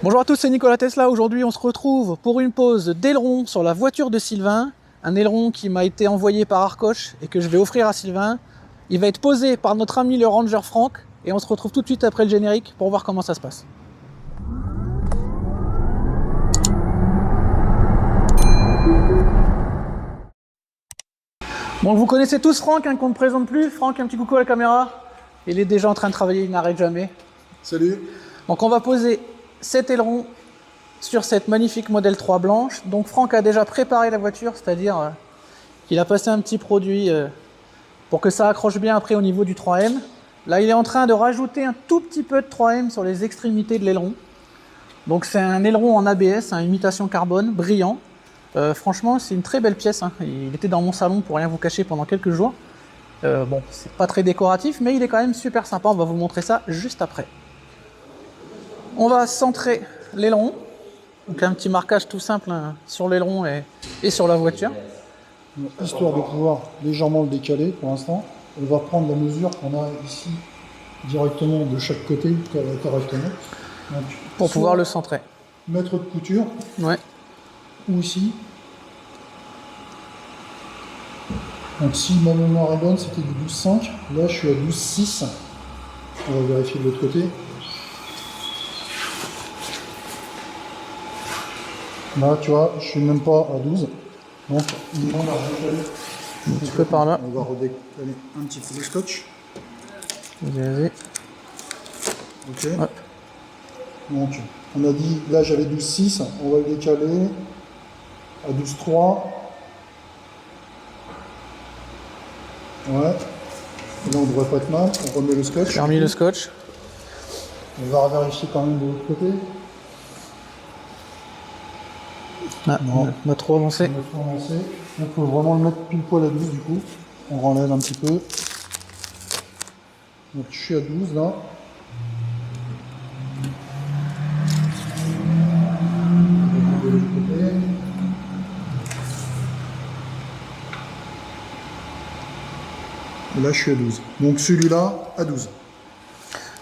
Bonjour à tous, c'est Nicolas Tesla. Aujourd'hui, on se retrouve pour une pause d'aileron sur la voiture de Sylvain. Un aileron qui m'a été envoyé par Arcoche et que je vais offrir à Sylvain. Il va être posé par notre ami le Ranger Franck et on se retrouve tout de suite après le générique pour voir comment ça se passe. Bon, vous connaissez tous Franck, qu'on ne présente plus. Franck, un petit coucou à la caméra. Il est déjà en train de travailler, il n'arrête jamais. Salut. Donc on va poser cet aileron sur cette magnifique modèle 3 blanche. Donc Franck a déjà préparé la voiture, c'est-à-dire qu'il a passé un petit produit pour que ça accroche bien après au niveau du 3M. Là, il est en train de rajouter un tout petit peu de 3M sur les extrémités de l'aileron. Donc c'est un aileron en ABS, imitation carbone, brillant. Franchement, c'est une très belle pièce. Il était dans mon salon pour rien vous cacher pendant quelques jours. Bon, c'est pas très décoratif, mais il est quand même super sympa. On va vous montrer ça juste après. On va centrer l'aileron. Donc un petit marquage tout simple sur l'aileron et sur la voiture. Histoire de pouvoir légèrement le décaler pour l'instant, on va prendre la mesure qu'on a ici directement de chaque côté correctement. Donc, pour pouvoir le centrer. Mètre de couture. Ouais. Ou ici. Donc si ma mémoire est bonne, c'était du 12,5. Là, je suis à 12,6. On va vérifier de l'autre côté. Là, tu vois, je suis même pas à 12. Donc, on va redécaler un petit peu par là. On va redécaler un petit peu le scotch. Vas-y. Ok. Ouais. Donc, on a dit, là j'avais 12,6. On va le décaler à 12,3. Ouais. Et là, on devrait pas être mal. On remet le scotch. J'ai remis le scotch. On va vérifier quand même de l'autre côté. Ah, on a trop avancé. On a trop avancé. Il faut vraiment le mettre pile poil à 12 du coup. On renlève un petit peu. Donc je suis à 12 là. De l'autre côté. Et là je suis à 12. Donc celui-là à 12.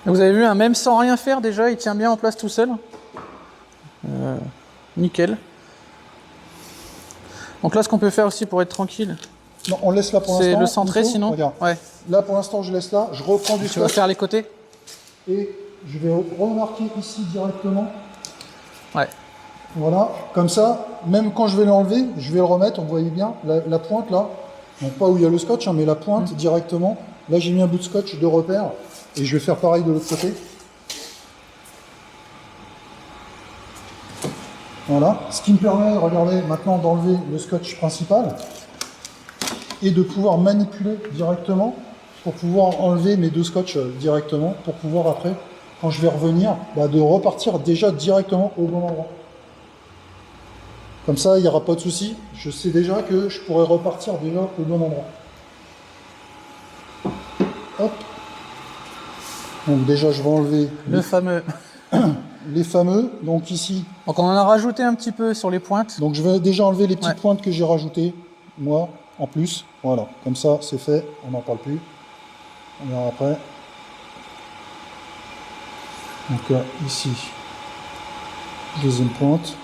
Vous avez vu, même sans rien faire déjà, il tient bien en place tout seul. Nickel. Donc là, ce qu'on peut faire aussi pour être tranquille, non, on laisse là pour l'instant. C'est le centrer sinon. Regarde. Ouais. Là pour l'instant, je laisse là. Je reprends du scotch. Tu vas faire les côtés. Et je vais remarquer ici directement. Ouais. Voilà. Comme ça, même quand je vais l'enlever, je vais le remettre. On voyait bien la pointe là. Donc pas où il y a le scotch, mais la pointe directement. Là, j'ai mis un bout de scotch de repère. Et je vais faire pareil de l'autre côté. Voilà, ce qui me permet, regardez, maintenant d'enlever le scotch principal et de pouvoir manipuler directement pour pouvoir enlever mes deux scotch directement pour pouvoir après, quand je vais revenir, de repartir déjà directement au bon endroit. Comme ça, il n'y aura pas de souci. Je sais déjà que je pourrai repartir déjà au bon endroit. Hop. Donc déjà, je vais enlever le fameux... les fameux, donc ici. Donc on en a rajouté un petit peu sur les pointes. Donc je vais déjà enlever les petites pointes que j'ai rajoutées, moi, en plus. Voilà, comme ça c'est fait, on n'en parle plus. On verra après. Donc ici, deuxième pointe.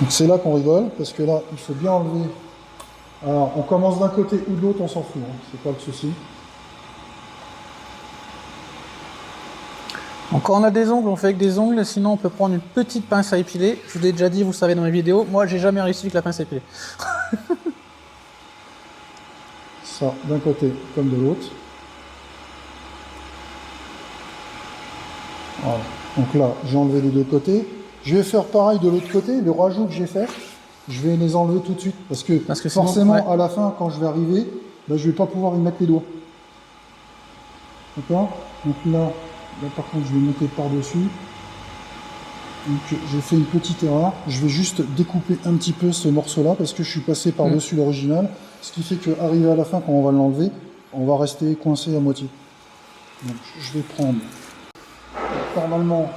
Donc c'est là qu'on rigole, parce que là, il faut bien enlever. Alors, on commence d'un côté ou de l'autre, on s'en fout, c'est pas le souci. Donc quand on a des ongles, on fait avec des ongles, sinon on peut prendre une petite pince à épiler. Je vous l'ai déjà dit, vous savez dans mes vidéos, moi j'ai jamais réussi avec la pince à épiler. Ça, d'un côté comme de l'autre. Voilà. Donc là, j'ai enlevé les deux côtés. Je vais faire pareil de l'autre côté, le rajout que j'ai fait. Je vais les enlever tout de suite parce que forcément sinon, à la fin quand je vais arriver, je ne vais pas pouvoir y mettre les doigts. D'accord? Donc là par contre je vais monter par dessus. Donc j'ai fait une petite erreur. Je vais juste découper un petit peu ce morceau là parce que je suis passé par dessus l'original. Ce qui fait qu'arrivé à la fin quand on va l'enlever, on va rester coincé à moitié. Donc je vais prendre. Normalement,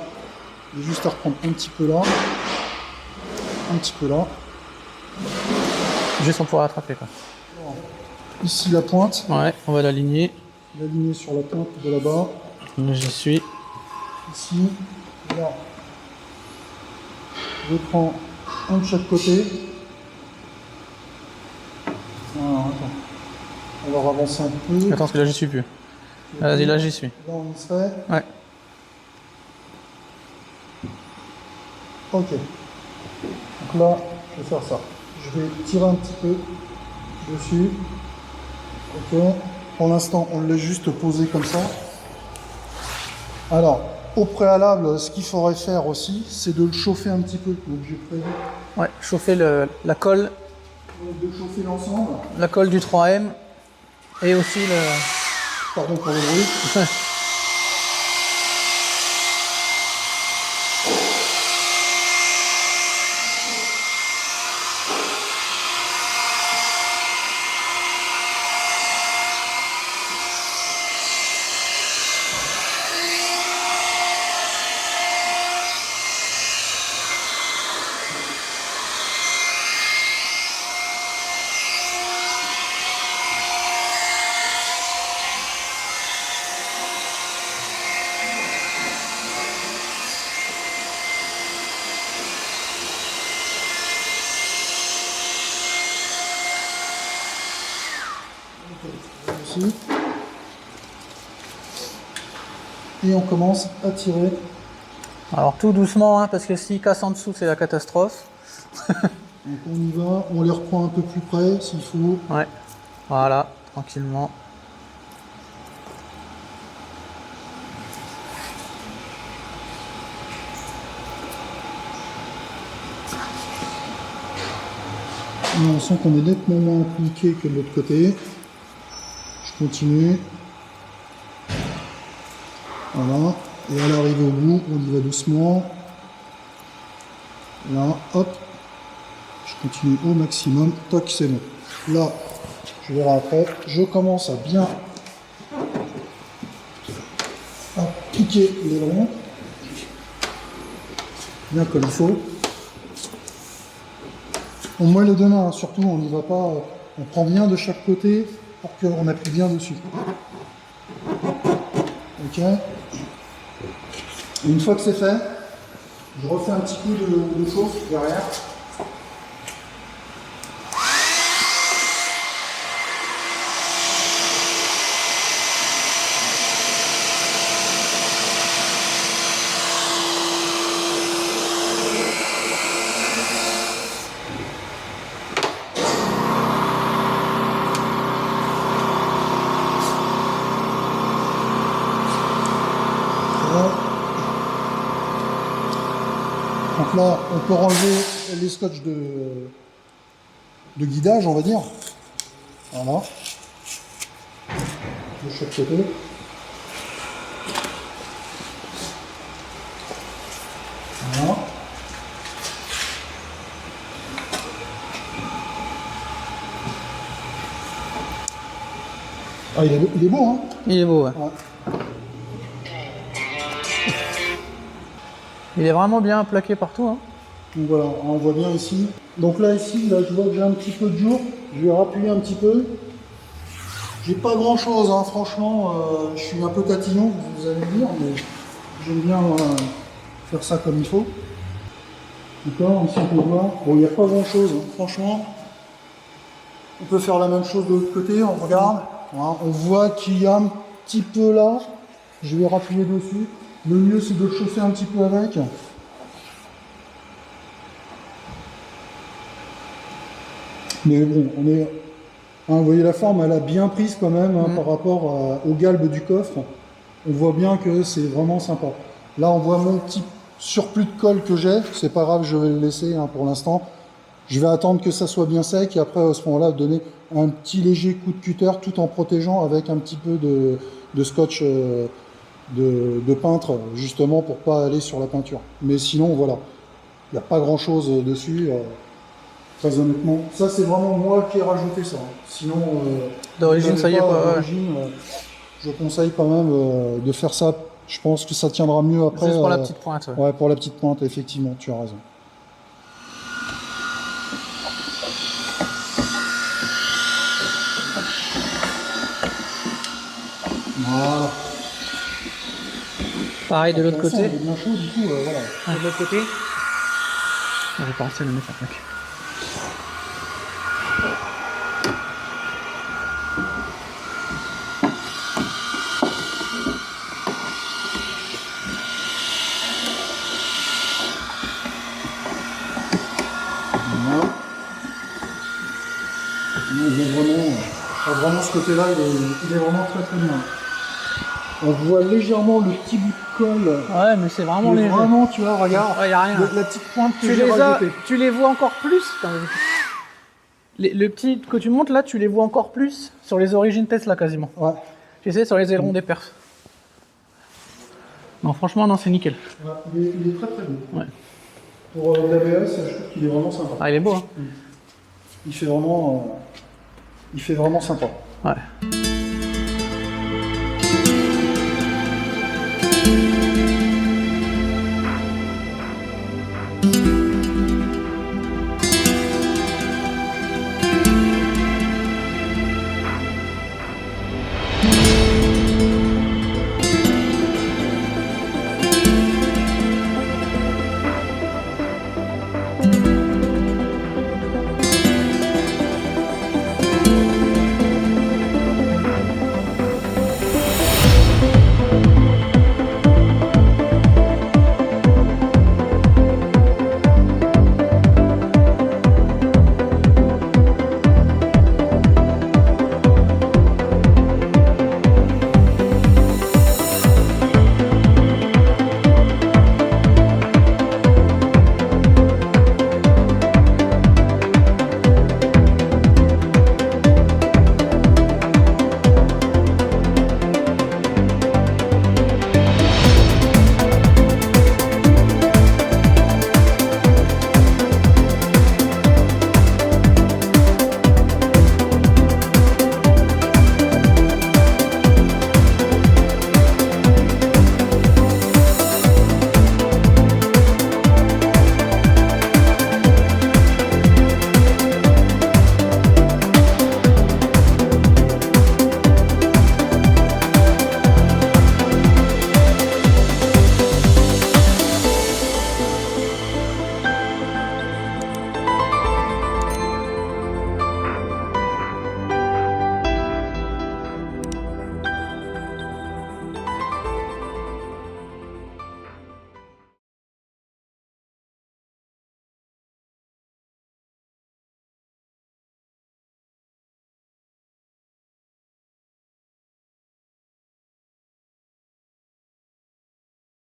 j'ai juste à reprendre un petit peu là. Un petit peu là. Juste pour pouvoir rattraper quoi. ici la pointe. Ouais, on va l'aligner. L'aligner sur la pointe de là-bas. J'y suis. Ici, là. Je prends un de chaque côté. Voilà, attends. On va avancer un peu. Attends, parce que là, j'y suis plus. Vas-y, là, j'y suis. Là, on y serait. Ouais. Ok. Donc là, je vais faire ça. Je vais tirer un petit peu dessus. Ok. Pour l'instant, on l'a juste posé comme ça. Alors, au préalable, ce qu'il faudrait faire aussi, c'est de le chauffer un petit peu. Donc, j'ai prévu Ouais, chauffer la colle. de chauffer l'ensemble. La colle du 3M. Et aussi le... Pardon pour le bruit. Ici. Et on commence à tirer. Alors tout doucement, hein, parce que s'il casse en dessous, c'est la catastrophe. Donc on y va, on les reprend un peu plus près s'il faut. Ouais, voilà, tranquillement. Et on sent qu'on est nettement moins appliqué que de l'autre côté. Je continue. Voilà. Et à l'arrivée au bout, on y va doucement. Là, hop. Je continue au maximum. Toc, c'est bon. Là, je verrai après. Je commence à bien appliquer l'aileron. Bien comme il faut. On moelle les deux mains, hein, surtout, on n'y va pas. On prend bien de chaque côté pour qu'on appuie bien dessus. Ok. Et une fois que c'est fait, je refais un petit coup de chauffe derrière. Donc là, on peut enlever les scotch de guidage, on va dire. Voilà. De chaque côté. Voilà. Ah, il est beau, hein? Il est beau, ouais. Ouais. Il est vraiment bien plaqué partout, hein. Donc voilà, on voit bien ici. Donc là, ici, là, je vois que j'ai un petit peu de jour. Je vais rappuyer un petit peu. J'ai pas grand chose, hein, franchement. Je suis un peu tatillon, vous allez me dire, mais j'aime bien faire ça comme il faut. D'accord, ici on peut voir. Bon, il n'y a pas grand chose, hein, franchement. On peut faire la même chose de l'autre côté, on regarde. Voilà, on voit qu'il y a un petit peu là. Je vais rappuyer dessus. Le mieux, c'est de le chauffer un petit peu avec. Mais bon, on est. Hein, vous voyez la forme, elle a bien prise quand même hein, par rapport au galbe du coffre. On voit bien que c'est vraiment sympa. Là, on voit mon petit surplus de colle que j'ai. C'est pas grave, je vais le laisser hein, pour l'instant. Je vais attendre que ça soit bien sec et après, à ce moment-là, donner un petit léger coup de cutter tout en protégeant avec un petit peu de scotch de peintre, justement pour pas aller sur la peinture. Mais sinon, voilà, il n'y a pas grand-chose dessus. Très honnêtement, ça c'est vraiment moi qui ai rajouté ça. Sinon, D'origine, ça y est, quoi. d'origine, je conseille quand même de faire ça. Je pense que ça tiendra mieux après. Juste pour la petite pointe. Ouais. Ouais, pour la petite pointe, effectivement, tu as raison. Voilà. Pareil de l'autre De toute façon, côté. il est bien chaud, du coup, voilà. De l'autre côté. Je vais pas réussi à le mettre la plaque. Voilà. Vraiment, ce côté-là, il est vraiment très très bien. On voit légèrement le petit bout de colle. Ouais, mais c'est vraiment Mais léger. vraiment, tu vois, regarde. Ouais, y a rien. La petite pointe que Tu j'ai les as, rajoutée. tu les vois encore plus. Attends, le petit que tu montes là, tu les vois encore plus sur les origines Tesla quasiment. Ouais. Tu sais, sur les ailerons des perfs. Non, franchement, non, c'est nickel. Ouais, il est très très beau. Ouais. Pour l'ABS, je trouve qu'il est vraiment sympa. Ah, il est beau, hein. Il fait vraiment sympa. Ouais.